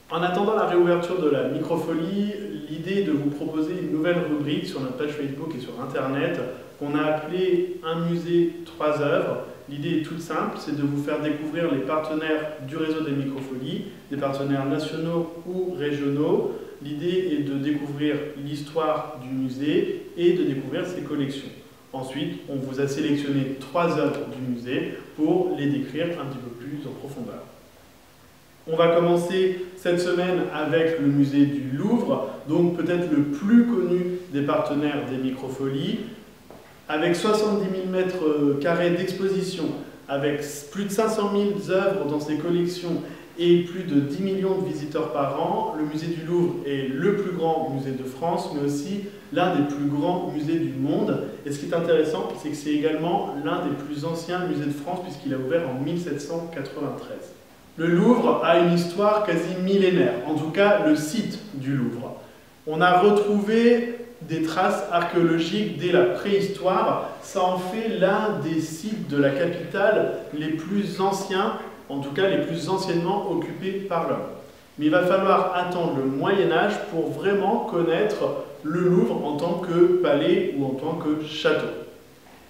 En attendant la réouverture de la Microfolie, l'idée est de vous proposer une nouvelle rubrique sur notre page Facebook et sur Internet qu'on a appelée « Un musée, 3 œuvres ». L'idée est toute simple, c'est de vous faire découvrir les partenaires du réseau des Microfolies, des partenaires nationaux ou régionaux. L'idée est de découvrir l'histoire du musée et de découvrir ses collections. Ensuite, on vous a sélectionné 3 œuvres du musée pour les décrire un petit peu plus en profondeur. On va commencer cette semaine avec le musée du Louvre, donc peut-être le plus connu des partenaires des Microfolies, avec 70 000 m² d'exposition, avec plus de 500 000 œuvres dans ses collections et plus de 10 millions de visiteurs par an. Le musée du Louvre est le plus grand musée de France, mais aussi l'un des plus grands musées du monde. Et ce qui est intéressant, c'est que c'est également l'un des plus anciens musées de France, puisqu'il a ouvert en 1793. Le Louvre a une histoire quasi millénaire, en tout cas le site du Louvre. On a retrouvé des traces archéologiques dès la préhistoire. Ça en fait l'un des sites de la capitale les plus anciens, en tout cas les plus anciennement occupés par l'homme. Mais il va falloir attendre le Moyen-Âge pour vraiment connaître le Louvre en tant que palais ou en tant que château.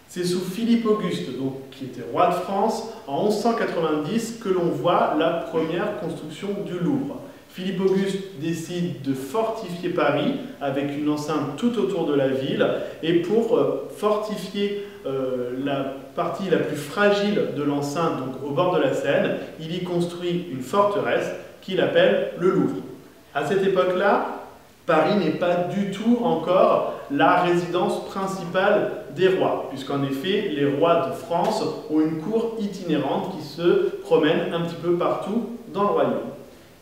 C'est sous Philippe Auguste, donc, qui était roi de France, en 1190 que l'on voit la première construction du Louvre. Philippe Auguste décide de fortifier Paris avec une enceinte tout autour de la ville, et pour fortifier la partie la plus fragile de l'enceinte, donc au bord de la Seine, il y construit une forteresse qu'il appelle le Louvre. À cette époque-là, Paris n'est pas du tout encore la résidence principale des rois, puisqu'en effet, les rois de France ont une cour itinérante qui se promène un petit peu partout dans le royaume.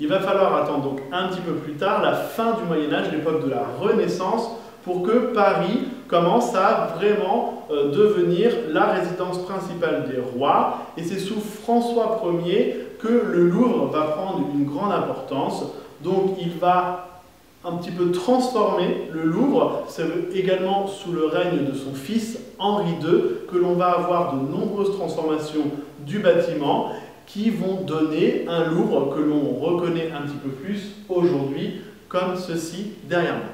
Il va falloir attendre donc un petit peu plus tard, la fin du Moyen-Âge, l'époque de la Renaissance, pour que Paris commence à vraiment devenir la résidence principale des rois. Et c'est sous François Ier que le Louvre va prendre une grande importance. Donc il va un petit peu transformer le Louvre. C'est également sous le règne de son fils Henri II que l'on va avoir de nombreuses transformations du bâtiment qui vont donner un Louvre que l'on reconnaît un petit peu plus aujourd'hui, comme ceci derrière moi.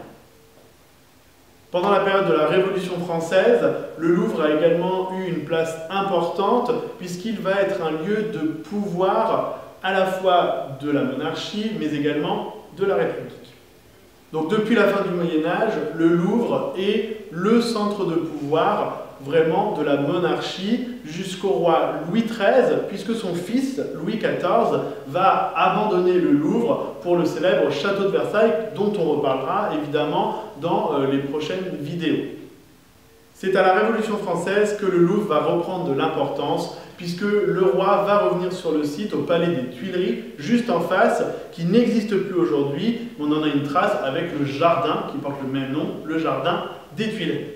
Pendant la période de la Révolution française, le Louvre a également eu une place importante puisqu'il va être un lieu de pouvoir à la fois de la monarchie mais également de la République. Donc depuis la fin du Moyen-Âge, le Louvre est le centre de pouvoir vraiment de la monarchie jusqu'au roi Louis XIII, puisque son fils, Louis XIV, va abandonner le Louvre pour le célèbre château de Versailles, dont on reparlera évidemment dans les prochaines vidéos. C'est à la Révolution française que le Louvre va reprendre de l'importance, puisque le roi va revenir sur le site au palais des Tuileries, juste en face, qui n'existe plus aujourd'hui. On en a une trace avec le jardin, qui porte le même nom, le jardin des Tuileries.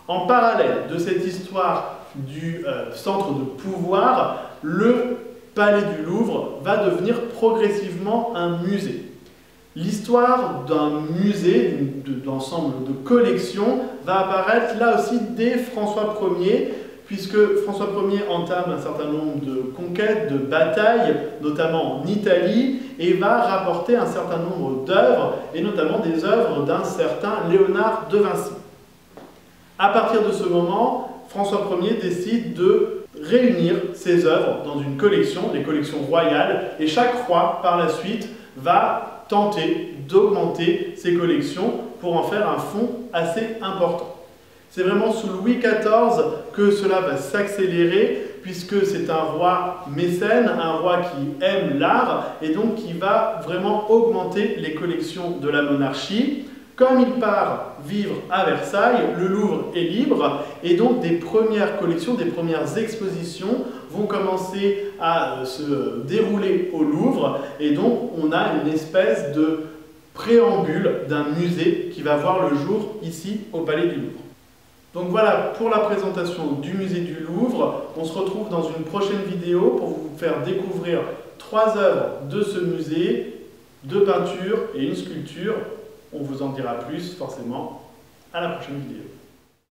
En parallèle de cette histoire du centre de pouvoir, le palais du Louvre va devenir progressivement un musée. L'histoire d'un musée, d'ensemble de collections, va apparaître là aussi dès François Ier, puisque François Ier entame un certain nombre de conquêtes, de batailles, notamment en Italie, et va rapporter un certain nombre d'œuvres, et notamment des œuvres d'un certain Léonard de Vinci. À partir de ce moment, François Ier décide de réunir ses œuvres dans une collection, les collections royales, et chaque roi, par la suite, va tenter d'augmenter ses collections pour en faire un fonds assez important. C'est vraiment sous Louis XIV que cela va s'accélérer, puisque c'est un roi mécène, un roi qui aime l'art, et donc qui va vraiment augmenter les collections de la monarchie. Comme il part vivre à Versailles, le Louvre est libre, et donc des premières collections, des premières expositions vont commencer à se dérouler au Louvre, et donc on a une espèce de préambule d'un musée qui va voir le jour ici au Palais du Louvre. Donc voilà pour la présentation du musée du Louvre. On se retrouve dans une prochaine vidéo pour vous faire découvrir 3 œuvres de ce musée, 2 peintures et une sculpture. On vous en dira plus forcément à la prochaine vidéo.